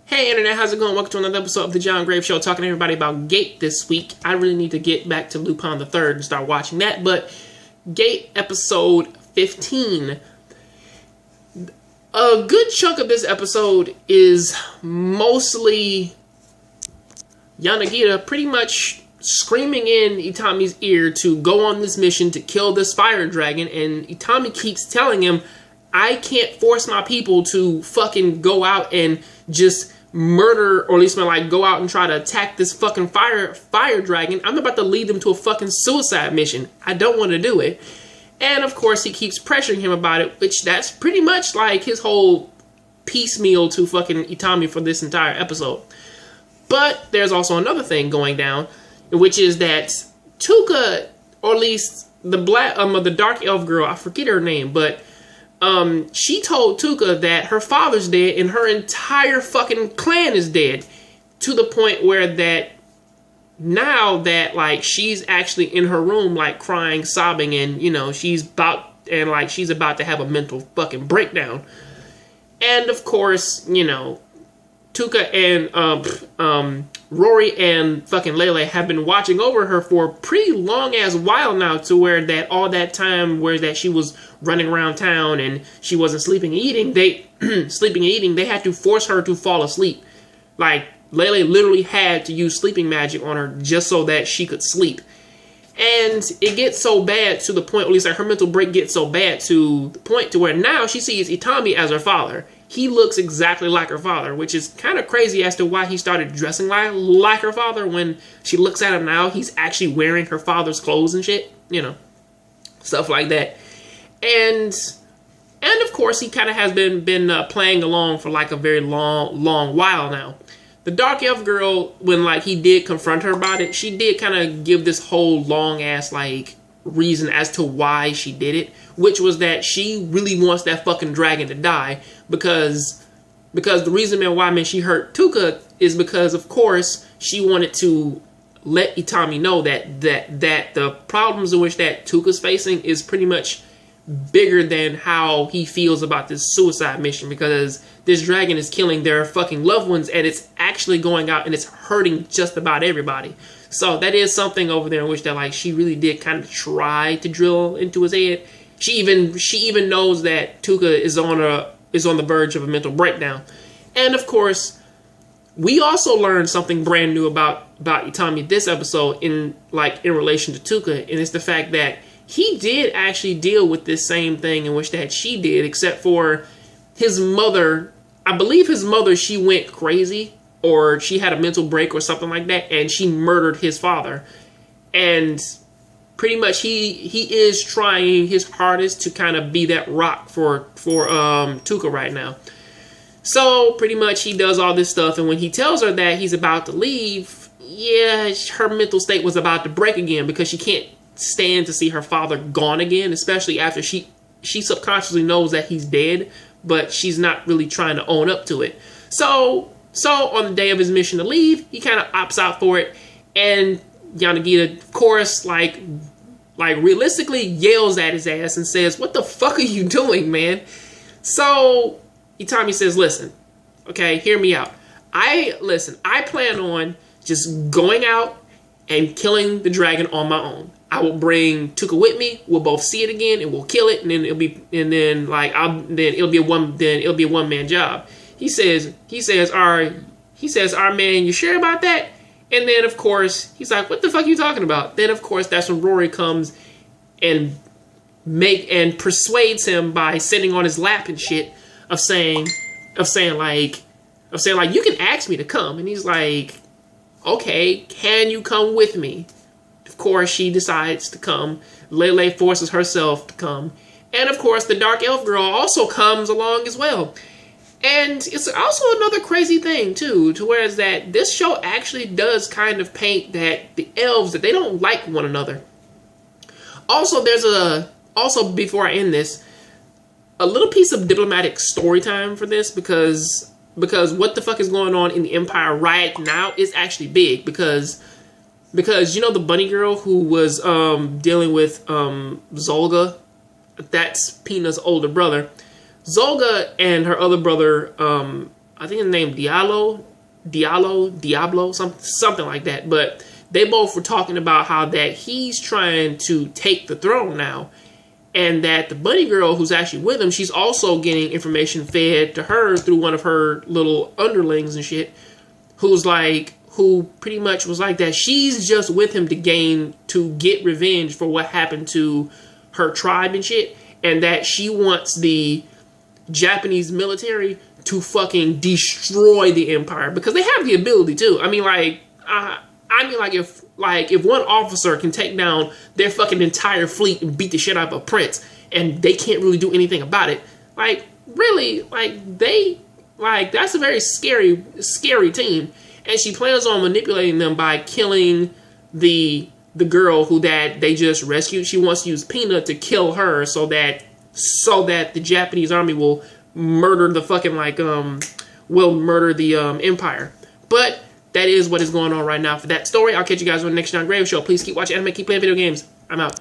Hey internet, how's it going? Welcome to another episode of the Jongravesshow, talking to everybody about Gate this week. I really need to get back to Lupin the Third and start watching that, but Gate episode 15. A good chunk of this episode is mostly Yanagita pretty much screaming in Itami's ear to go on this mission to kill this fire dragon, and Itami keeps telling him, I can't force my people to fucking go out and just murder, or at least like go out and try to attack this fucking fire dragon. I'm about to lead them to a fucking suicide mission. I don't want to do it. And of course he keeps pressuring him about it, which that's pretty much like his whole piecemeal to fucking Itami for this entire episode. But there's also another thing going down, which is that Tuka, or at least the dark elf girl, I forget her name, but she told Tuka that her father's dead and her entire fucking clan is dead, to the point where that now that like she's actually in her room like crying, sobbing, and you know she's about to have a mental fucking breakdown. And of course, you know, Tuka and Rory and fucking Lele have been watching over her for a pretty long ass while now, to where that all that time where that she was running around town and she wasn't sleeping and eating, they had to force her to fall asleep. Like Lele literally had to use sleeping magic on her just so that she could sleep. And it gets so bad to the point, at least like her mental break gets so bad to the point to where now she sees Itami as her father. He looks exactly like her father, which is kind of crazy as to why he started dressing like her father. When she looks at him now, he's actually wearing her father's clothes and shit, you know, stuff like that. And of course, he kind of has been playing along for like a very long while now. The dark elf girl, when like he did confront her about it, she did kind of give this whole long ass like reason as to why she did it, which was that she really wants that fucking dragon to die, because the reason why she hurt Tuka is because of course she wanted to let Itami know that the problems in which that Tuka's facing is pretty much bigger than how he feels about this suicide mission, because this dragon is killing their fucking loved ones and it's actually going out and it's hurting just about everybody. So that is something over there in which that like she really did kind of try to drill into his head. She even knows that Tuka is on the verge of a mental breakdown. And of course, we also learned something brand new about Itami this episode in relation to Tuka, and it's the fact that he did actually deal with this same thing in which that she did, except for his mother. I believe his mother, she went crazy, or she had a mental break or something like that, and she murdered his father. And pretty much he is trying his hardest to kind of be that rock for Tuka right now. So pretty much he does all this stuff, and when he tells her that he's about to leave, yeah, her mental state was about to break again, because she can't stand to see her father gone again, especially after she subconsciously knows that he's dead, but she's not really trying to own up to it. So on the day of his mission to leave, he kind of opts out for it, and Yanagita, of course, like realistically yells at his ass and says, "What the fuck are you doing, man?" So Itami says, "Listen, okay, hear me out. I plan on just going out and killing the dragon on my own. I will bring Tuka with me. We'll both see it again, and we'll kill it, and then it'll be a one-man job." He says, "All right, man, you sure about that?" And then of course he's like, "What the fuck are you talking about?" Then of course that's when Rory comes and persuades him by sitting on his lap and shit, of saying like you can ask me to come, and he's like, "Okay, can you come with me?" Of course, she decides to come. Lele forces herself to come. And of course, the dark elf girl also comes along as well. And it's also another crazy thing, too, to where is that this show actually does kind of paint that the elves, that they don't like one another. Also, before I end this, a little piece of diplomatic story time for this, because what the fuck is going on in the Empire right now is actually big, because you know the bunny girl who was dealing with Zolga, that's Pina's older brother. Zolga and her other brother, I think his name Diablo, something like that. But they both were talking about how that he's trying to take the throne now. And that the bunny girl who's actually with him, she's also getting information fed to her through one of her little underlings and shit. Who pretty much was like that she's just with him to get revenge for what happened to her tribe and shit. And that she wants the Japanese military to fucking destroy the empire. Because they have the ability to. I mean, if one officer can take down their fucking entire fleet and beat the shit out of a prince, and they can't really do anything about it, like, really, that's a very scary team. And she plans on manipulating them by killing the girl who that they just rescued. She wants to use Peanut to kill her so that the Japanese army will murder the fucking, empire. But that is what is going on right now for that story. I'll catch you guys on the next Jongravesshow. Please keep watching anime, keep playing video games. I'm out.